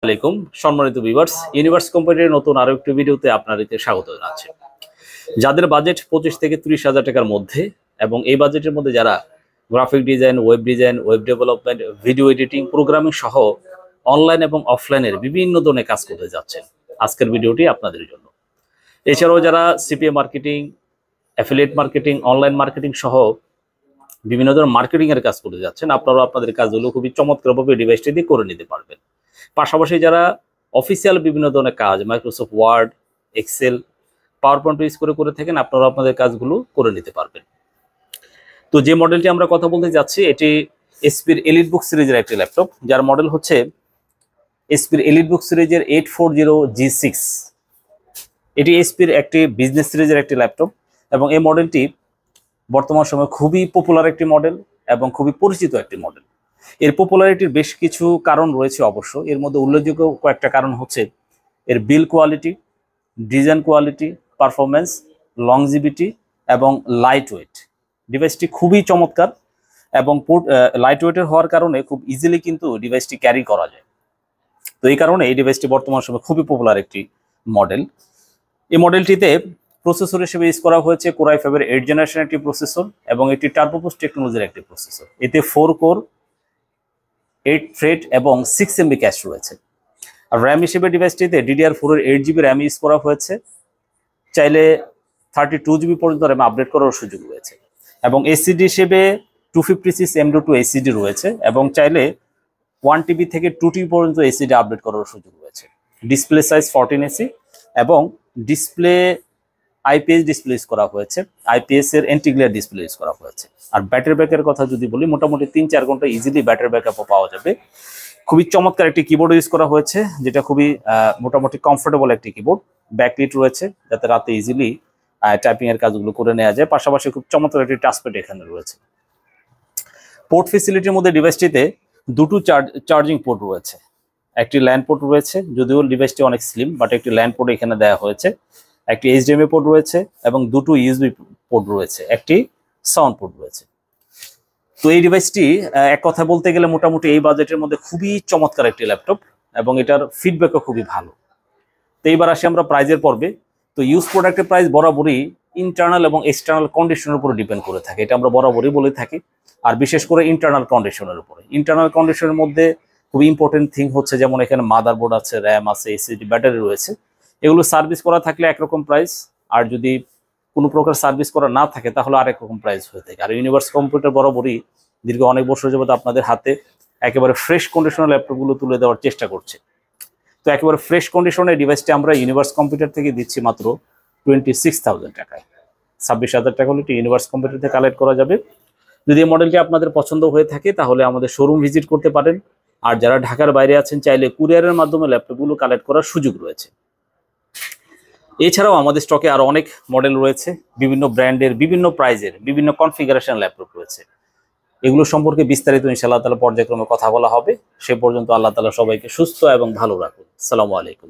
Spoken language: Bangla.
আলাইকুম সম্মানিত ভিউয়ার্স, ইউনিভার্স কম্পিউটারের নতুন আরো একটি ভিডিওতে আপনাদেরকে স্বাগত জানাচ্ছি। যাদের বাজেট 25 থেকে 30,000 টাকার মধ্যে এবং এই বাজেটের মধ্যে যারা graphic design, web development, video editing, programming সহ অনলাইন এবং অফলাইনের বিভিন্ন ধরনের কাজ করতে যাচ্ছেন, আজকের ভিডিওটি আপনাদের জন্য। এছাড়াও যারা CPA marketing, affiliate marketing, online marketing সহ বিভিন্ন ধরনের মার্কেটিং এর কাজ করতে যাচ্ছেন, আপনারাও আপনাদের কাজগুলো খুবই চমৎকারভাবে ডিভাইসটি দিয়ে করে নিতে পারবেন। পাশাপাশি যারা অফিসিয়াল বিভিন্ন ধরনের কাজ Microsoft Word, Excel, PowerPoint use করে থাকেন, আপনারা আপনাদের কাজগুলো করে নিতে পারবেন। তো যে মডেলটি আমরা কথা বলতে যাচ্ছি এটি এসপির এলিটবুক সিরিজের একটি ল্যাপটপ, যার মডেল হচ্ছে এসপির এলিটবুক সিরিজের 840G6। এটি এসপির একটি বিজনেস সিরিজের একটি ল্যাপটপ এবং এই মডেলটি বর্তমান সময়ে খুবই পপুলার একটি মডেল এবং খুবই পরিচিত একটি মডেল। এর পপুলারিটির বেশ কিছু কারণ রয়েছে অবশ্য। এর মধ্যে উল্লেখযোগ্য কয়েকটা কারণ হচ্ছে এর বিল quality, design quality, performance, longevity এবং লাইট ওয়েট। ডিভাইসটি খুবই চমৎকার এবং লাইট ওয়েটের হওয়ার কারণে খুব ইজিলি কিন্তু ডিভাইসটি ক্যারি করা যায়। তো এই কারণে এই ডিভাইসটি বর্তমান সময়ে খুবই পপুলার একটি মডেল। এই মডেলটিতে প্রসেসর হিসেবে ইউজ করা হয়েছে Core i5-এর 8th জেনারেশন একটি প্রসেসর এবং এটি টার্বোবুস্ট টেকনোলজির একটি প্রসেসর। এতে 4 কোর, 8 থ্রেড এবং 6 MB ক্যাশ রয়েছে। আর র্যাম হিসেবে ডিভাইসটিতে DDR4-এর 8GB র্যাম ইউজ করা হয়েছে। চাইলে 32GB পর্যন্ত র্যাম আপডেট করার সুযোগ রয়েছে এবং এসিডি হিসেবে 256 M.2 এসিডি রয়েছে এবং চাইলে 1TB থেকে 2TB পর্যন্ত এসিডি আপডেট করার সুযোগ রয়েছে। ডিসপ্লে সাইজ 14 ইঞ্চি এবং ডিসপ্লে আইপিএস ডিসপ্লে ইউজ করা হয়েছে। আইপিএস এর এন্টিগ্লেয়ার ডিসপ্লে ইউজ করা হয়েছে। আর ব্যাটারি ব্যাকআপের কথা যদি বলি, মোটামুটি 3-4 ঘন্টা ইজিলি ব্যাটারি ব্যাকআপও পাওয়া যাবে। খুবই চমৎকার একটি কিবোর্ড ইউজ করা হয়েছে, যেটা খুবই মোটামুটি কমফোর্টেবল একটি কিবোর্ড। ব্যাকলিট রয়েছে যাতে রাতে ইজিলি টাইপিং এর কাজগুলো করে নেওয়া যায়। পাশাপাশি খুব চমৎকার একটি টাচপ্যাড এখানে রয়েছে। পোর্ট ফেসিলিটির মধ্যে ডিভাইসটিতে দুটো চার্জিং পোর্ট রয়েছে। একটি ল্যান্ড পোর্ট রয়েছে, যদিও ডিভাইসটি অনেক স্লিম, বাট একটি ল্যান্ড পোর্ট এখানে দেওয়া হয়েছে। একটি HDMI পোর্ট রয়েছে এবং দুটো USB পোর্ট রয়েছে, একটি সাউন্ড পোর্ট রয়েছে। তো এই ডিভাইসটি এক কথা বলতে গেলে মোটামুটি এই বাজেটের মধ্যে খুবই চমৎকার একটি ল্যাপটপ এবং এটার ফিডব্যাকও খুবই ভালো। তো এইবার আসি আমরা প্রাইজের পর্বে। তো ইউজ প্রোডাক্টের প্রাইস বরাবরই ইন্টারনাল এবং এক্সটার্নাল কন্ডিশনের উপরে ডিপেন্ড করে থাকে, এটা আমরা বরাবরই বলে থাকি। আর বিশেষ করে ইন্টারনাল কন্ডিশনের উপরে, ইন্টারনাল কন্ডিশনের মধ্যে খুবই ইম্পর্টেন্ট থিং হচ্ছে যেমন এখানে মাদারবোর্ড আছে, র্যাম আছে, এসএসডি, ব্যাটারি রয়েছে। এগুলো সার্ভিস করা থাকলে একরকম প্রাইস, আর যদি কোনো প্রকার সার্ভিস করা না থাকে তাহলে আরেক রকম প্রাইস হয়ে থাকে। আর ইউনিভার্স কম্পিউটার বরাবরই দীর্ঘ অনেক বছর যাবত আপনাদের হাতে একেবারে ফ্রেশ কন্ডিশনের ল্যাপটপগুলো তুলে দেওয়ার চেষ্টা করছে। তো একেবারে ফ্রেশ কন্ডিশনের ডিভাইসটি আমরা ইউনিভার্স কম্পিউটার থেকে দিচ্ছি মাত্র 26,000 টাকায়। 26,000 টাকা হলে ইউনিভার্স কম্পিউটার থেকে কালেক্ট করা যাবে। যদি এই মডেলটি আপনাদের পছন্দ হয়ে থাকে তাহলে আমাদের শোরুম ভিজিট করতে পারেন। আর যারা ঢাকার বাইরে আছেন চাইলে কুরিয়ারের মাধ্যমে ল্যাপটপগুলো কালেক্ট করার সুযোগ রয়েছে। এছাড়াও আমাদের স্টকে আরো অনেক মডেল রয়েছে, বিভিন্ন ব্র্যান্ডের, বিভিন্ন প্রাইজের, বিভিন্ন কনফিগারেশন ল্যাপটপ রয়েছে। এগুলো সম্পর্কে বিস্তারিত ইনশাআল্লাহ তাআলা পর্যায়ক্রমে কথা বলা হবে। সে পর্যন্ত আল্লাহ তাআলা সবাইকে সুস্থ এবং ভালো রাখুন। আসসালামু আলাইকুম।